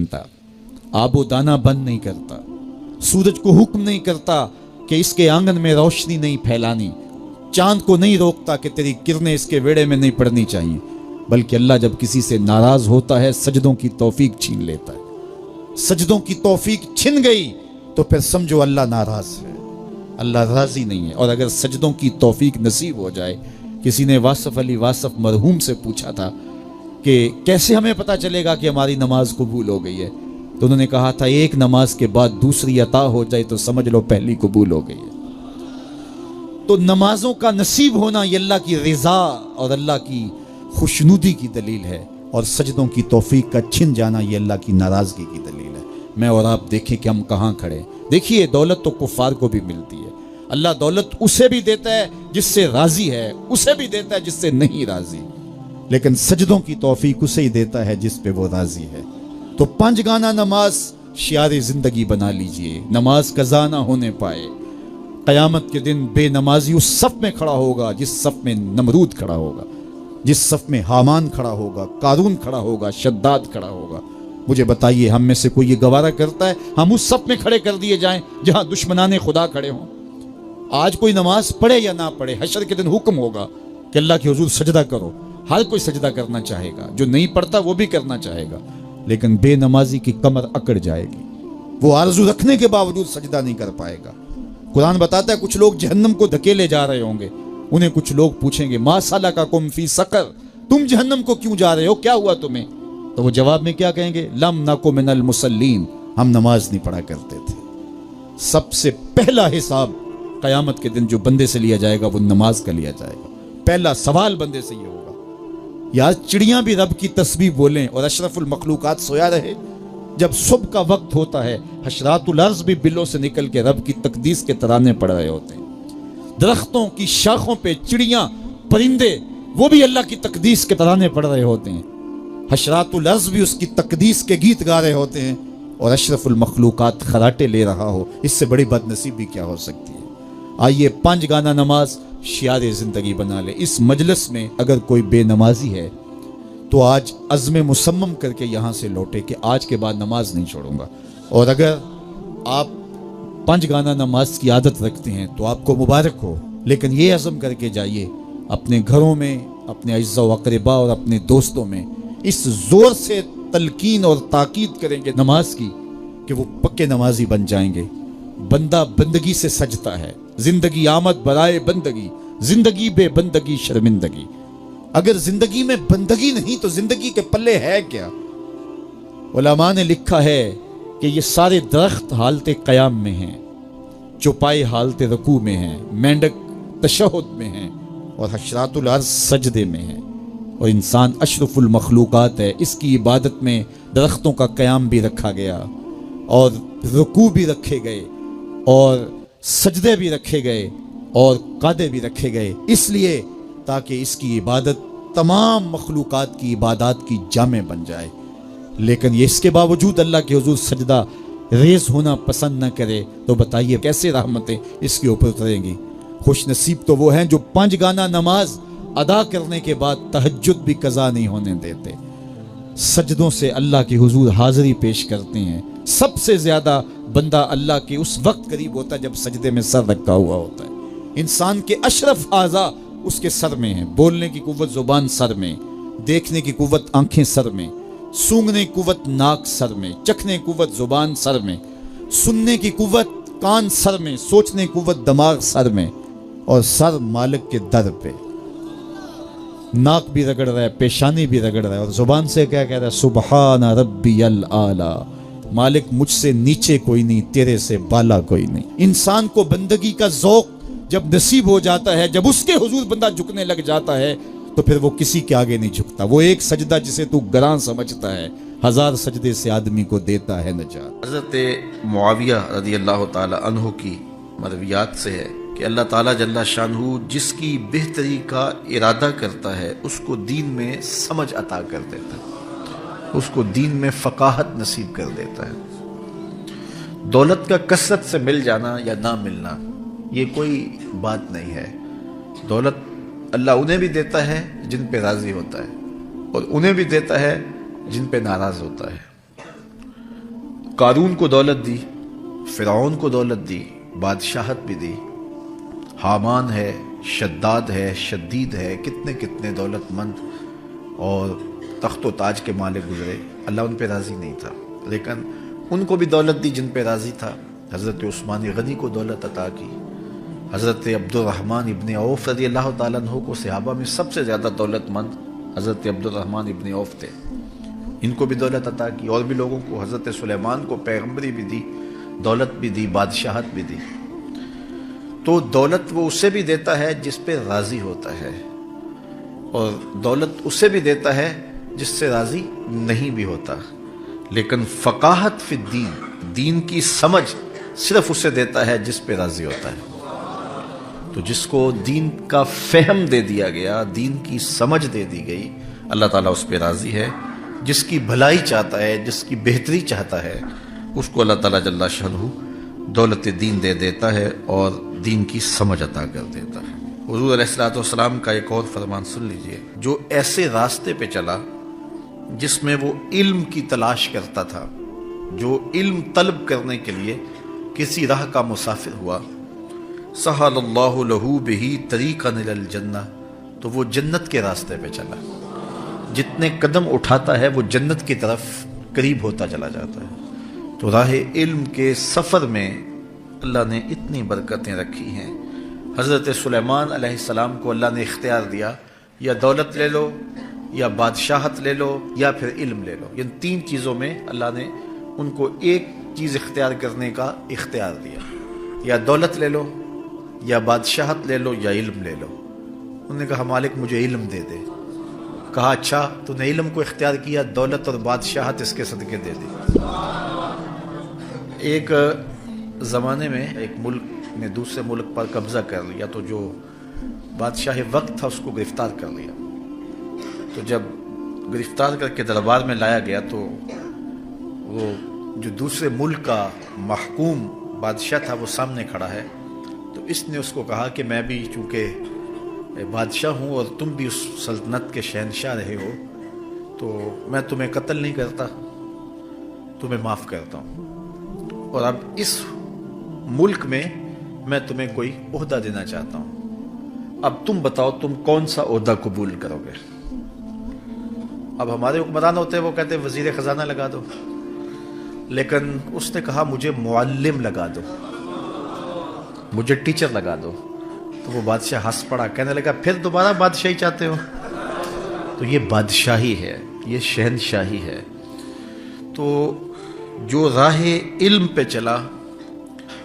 छीनता, आबो दाना बंद नहीं करता, सूरज को हुक्म नहीं करता कि इसके आंगन में रोशनी नहीं फैलानी, चांद को नहीं रोकता कि तेरी किरणें इसके वेड़े में नहीं पड़नी चाहिए, बल्कि अल्लाह जब किसी से नाराज होता है सजदों की तौफीक छीन लेता है। सजदों की तौफीक छिन गई तो फिर समझो अल्लाह नाराज है, अल्लाह राजी नहीं है। और अगर सजदों की तौफीक नसीब हो जाए, किसी ने वासफ अली वासफ मरहूम से पूछा था कि कैसे हमें पता चलेगा कि हमारी नमाज कबूल हो गई है, तो उन्होंने कहा था एक नमाज के बाद दूसरी अता हो जाए तो समझ लो पहली कबूल हो गई है। तो नमाजों का नसीब होना ये अल्लाह की रिजा और अल्लाह की खुशनुदी की दलील है, और सजदों की तौफीक का छिन जाना ये अल्लाह की नाराजगी की दलील है। मैं और आप देखें कि हम कहाँ खड़े। देखिए दौलत तो कुफार को भी मिलती है, अल्लाह दौलत उसे भी देता है जिससे राजी है, उसे भी देता है जिससे नहीं राजी, लेकिन सजदों की तौफीक उसे ही देता है जिस पे वो राजी है। तो पांच गाना नमाज शियारे जिंदगी बना लीजिए, नमाज कज़ा ना होने पाए। क़यामत के दिन बेनमाजी उस सफ में खड़ा होगा जिस सफ में नमरूद खड़ा होगा, जिस सफ में हामान खड़ा होगा, कारून खड़ा होगा, शद्दाद खड़ा होगा। मुझे बताइए हम में से कोई ये गवारा करता है हम उस सफ में खड़े कर दिए जाएं जहां दुश्मनाने खुदा खड़े हों? आज कोई नमाज पढ़े या ना पढ़े, हशर के दिन हुक्म होगा कि अल्लाह के हुजूर सजदा करो। हर कोई सजदा करना चाहेगा, जो नहीं पढ़ता वो भी करना चाहेगा, लेकिन बेनमाजी की कमर अकड़ जाएगी, वो आरज़ू रखने के बावजूद सजदा नहीं कर पाएगा। कुरान बताता है कुछ लोग जहन्नम को धकेले जा रहे होंगे, उन्हें कुछ लोग पूछेंगे मा सलकाकुम फी सकर, तुम जहन्नम को क्यों जा रहे हो, क्या हुआ तुम्हें? तो वो जवाब में क्या कहेंगे? लम नकु मिनल मुसल्लीन, हम नमाज नहीं पढ़ा करते थे। सबसे पहला हिसाब क़यामत के दिन जो बंदे से लिया जाएगा वो नमाज का लिया जाएगा। पहला सवाल बंदे से ये होगा। यार चिड़ियां भी रब की तस्बीह बोलें और अशरफुल मखलूकात सोया रहे। जब सुबह का वक्त होता है हशरातुल अर्ज़ भी बिलों से निकल के रब की तकदीस के तराने पड़ रहे होते हैं। दरख्तों की शाखों पे चिड़ियां परिंदे वो भी अल्लाह की तकदीस के तराने पड़ रहे होते हैं। हशरातुल अर्ज़ भी उसकी तकदीस के गीत गा रहे होते हैं, और अशरफुल मखलूकात खराटे ले रहा हो, इससे बड़ी बदनसीबी क्या हो सकती है? आइए पांच गाना नमाज शियारे जिंदगी बना ले। इस मजलिस में अगर कोई बेनमाजी है तो आज अज़्म मुसम्मम करके यहाँ से लौटे कि आज के बाद नमाज नहीं छोड़ूंगा। और अगर आप पांच गाना नमाज की आदत रखते हैं तो आपको मुबारक हो, लेकिन ये अज़्म करके जाइए अपने घरों में, अपने अज़्ज़ा व अक़रबा और अपने दोस्तों में इस जोर से तलकीन और ताकीद करेंगे नमाज की कि वो पक्के नमाजी बन जाएंगे। बंदा बंदगी से सजता है, जिंदगी आमद बराए बंदगी, जिंदगी बे बंदगी शर्मिंदगी। अगर जिंदगी में बंदगी नहीं तो जिंदगी के पल्ले है क्या? उलमा ने लिखा है कि ये सारे दरख्त हालते क़याम में हैं, चौपाई हालते रकू में हैं, मेंढक तशहुद में हैं, और हशरातुल अर्ज़ सजदे में हैं, और इंसान अशरफुल मखलूकात है। इसकी इबादत में दरख्तों का क़याम भी रखा गया, और रुकू भी रखे गए, और सजदे भी रखे गए, और कादे भी रखे गए, इसलिए ताकि इसकी इबादत तमाम मखलूकात की इबादत की जामे बन जाए। लेकिन ये इसके बावजूद अल्लाह के हुजूर सजदा रेज होना पसंद न करे तो बताइए कैसे रहमतें इसके ऊपर उतरेंगी? खुश नसीब तो वो हैं जो पांच गाना नमाज अदा करने के बाद तहज्जुद भी कज़ा नहीं होने देते, सजदों से अल्लाह के हुजूर हाज़िरी पेश करते हैं। सबसे ज़्यादा बंदा अल्लाह के उस वक्त करीब होता है जब सजदे में सर रखा हुआ होता है। इंसान के अशरफ आज़ा उसके सर में है, बोलने की कुव्वत ज़ुबान सर में, देखने की कुव्वत आंखें सर में, सूंघने की कुव्वत नाक सर में, चखने की कुव्वत ज़ुबान सर में, सुनने की कुव्वत कान सर में, सोचने की कुव्वत दिमाग सर में, और सर मालिक के दर पे। नाक भी रगड़ रहा है, पेशानी भी रगड़ रहा है, और जुबान से क्या कह रहा है? सुबहान रब्बियल आला, मालिक मुझसे नीचे कोई नहीं, तेरे से बाला कोई नहीं। इंसान को बंदगी का ज़ौक़ जब नसीब हो जाता है, जब उसके हुजूर बंदा झुकने लग जाता है, तो फिर वो किसी के आगे नहीं झुकता। वो एक सजदा जिसे तू गरां समझता है, हजार सजदे से आदमी को देता है नजात। हज़रत मुआविया रज़ी अल्लाह ताला अन्हु की मरवियात से है कि अल्लाह ताला जल्ला शानहू जिसकी बेहतरी का इरादा करता है उसको दीन में समझ अता कर देता है, उसको दीन में फ़क़ाहत नसीब कर देता है। दौलत का कसरत से मिल जाना या ना मिलना ये कोई बात नहीं है। दौलत अल्लाह उन्हें भी देता है जिन पे राज़ी होता है, और उन्हें भी देता है जिन पे नाराज़ होता है। قارون کو دولت دی، فرعون کو دولت دی، بادشاہت بھی دی، حامان ہے، شداد ہے، شدید ہے، کتنے کتنے دولت مند اور تخت و تاج کے مالک گزرے، اللہ ان پہ راضی نہیں تھا، لیکن ان کو بھی دولت دی جن پہ راضی تھا۔ حضرت عثمان غنی کو دولت عطا کی، حضرت عبد الرحمن ابن عوف رضی اللہ تعالیٰ عنہ کو صحابہ میں سب سے زیادہ دولت مند حضرت عبد الرحمن ابن عوف تھے، ان کو بھی دولت عطا کی، اور بھی لوگوں کو، حضرت سلیمان کو پیغمبری بھی دی، دولت بھی دی، بادشاہت بھی دی۔ تو دولت وہ اسے بھی دیتا ہے جس پہ راضی ہوتا ہے، اور دولت اسے بھی دیتا ہے جس سے راضی نہیں بھی ہوتا، لیکن فقاہت فی الدین، دین کی سمجھ صرف اسے دیتا ہے جس پہ راضی ہوتا ہے۔ تو جس کو دین کا فہم دے دیا گیا، دین کی سمجھ دے دی گئی، اللہ تعالیٰ اس پہ راضی ہے۔ جس کی بھلائی چاہتا ہے، جس کی بہتری چاہتا ہے، اس کو اللہ تعالیٰ جل شانہ دولت دین دے دیتا ہے اور دین کی سمجھ عطا کر دیتا ہے۔ حضور علیہ الصلوۃ والسلام کا ایک اور فرمان سن لیجئے، جو ایسے راستے پہ چلا جس میں وہ علم کی تلاش کرتا تھا، جو علم طلب کرنے کے لیے کسی راہ کا مسافر ہوا، سہل اللہ لہ بہ طریقا الی الجنہ، تو وہ جنت کے راستے پہ چلا، جتنے قدم اٹھاتا ہے وہ جنت کی طرف قریب ہوتا چلا جاتا ہے۔ تو راہ علم کے سفر میں اللہ نے اتنی برکتیں رکھی ہیں۔ حضرت سلیمان علیہ السلام کو اللہ نے اختیار دیا، یا دولت لے لو، یا بادشاہت لے لو، یا پھر علم لے لو، ان تین چیزوں میں اللہ نے ان کو ایک چیز اختیار کرنے کا اختیار دیا، یا دولت لے لو، یا بادشاہت لے لو، یا علم لے لو۔ انہوں نے کہا مالک مجھے علم دے دے۔ کہا اچھا تو نے علم کو اختیار کیا، دولت اور بادشاہت اس کے صدقے دے دی۔ ایک زمانے میں ایک ملک نے دوسرے ملک پر قبضہ کر لیا، تو جو بادشاہ وقت تھا اس کو گرفتار کر لیا۔ تو جب گرفتار کر کے دربار میں لایا گیا تو وہ جو دوسرے ملک کا محکوم بادشاہ تھا وہ سامنے کھڑا ہے، تو اس نے اس کو کہا کہ میں بھی چونکہ بادشاہ ہوں اور تم بھی اس سلطنت کے شہنشاہ رہے ہو، تو میں تمہیں قتل نہیں کرتا، تمہیں معاف کرتا ہوں، اور اب اس ملک میں میں تمہیں کوئی عہدہ دینا چاہتا ہوں، اب تم بتاؤ تم کون سا عہدہ قبول کرو گے۔ اب ہمارے حکمران ہوتے ہیں وہ کہتے ہیں وزیر خزانہ لگا دو، لیکن اس نے کہا مجھے معلم لگا دو، مجھے ٹیچر لگا دو۔ تو وہ بادشاہ ہنس پڑا، کہنے لگا پھر دوبارہ بادشاہی چاہتے ہو؟ تو یہ بادشاہی ہے، یہ شہنشاہی ہے۔ تو جو راہ علم پہ چلا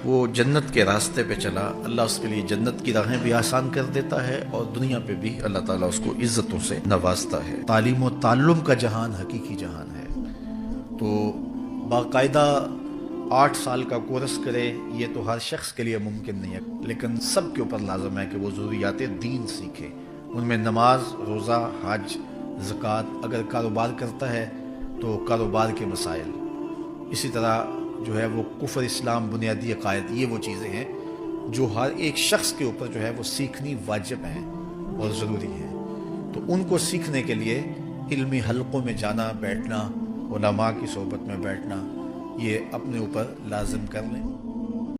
وہ جنت کے راستے پہ چلا، اللہ اس کے لیے جنت کی راہیں بھی آسان کر دیتا ہے، اور دنیا پہ بھی اللہ تعالیٰ اس کو عزتوں سے نوازتا ہے۔ تعلیم و تعلم کا جہان حقیقی جہان ہے، تو باقاعدہ 8 سال کا کورس کرے یہ تو ہر شخص کے لیے ممکن نہیں ہے، لیکن سب کے اوپر لازم ہے کہ وہ ضروریات دین سیکھے، ان میں نماز، روزہ، حج، زکوٰۃ، اگر کاروبار کرتا ہے تو کاروبار کے مسائل، اسی طرح جو ہے وہ کفر، اسلام، بنیادی عقائد، یہ وہ چیزیں ہیں جو ہر ایک شخص کے اوپر جو ہے وہ سیکھنی واجب ہیں اور ضروری ہیں۔ تو ان کو سیکھنے کے لیے علمی حلقوں میں جانا، بیٹھنا، علماء کی صحبت میں بیٹھنا، یہ اپنے اوپر لازم کر لیں۔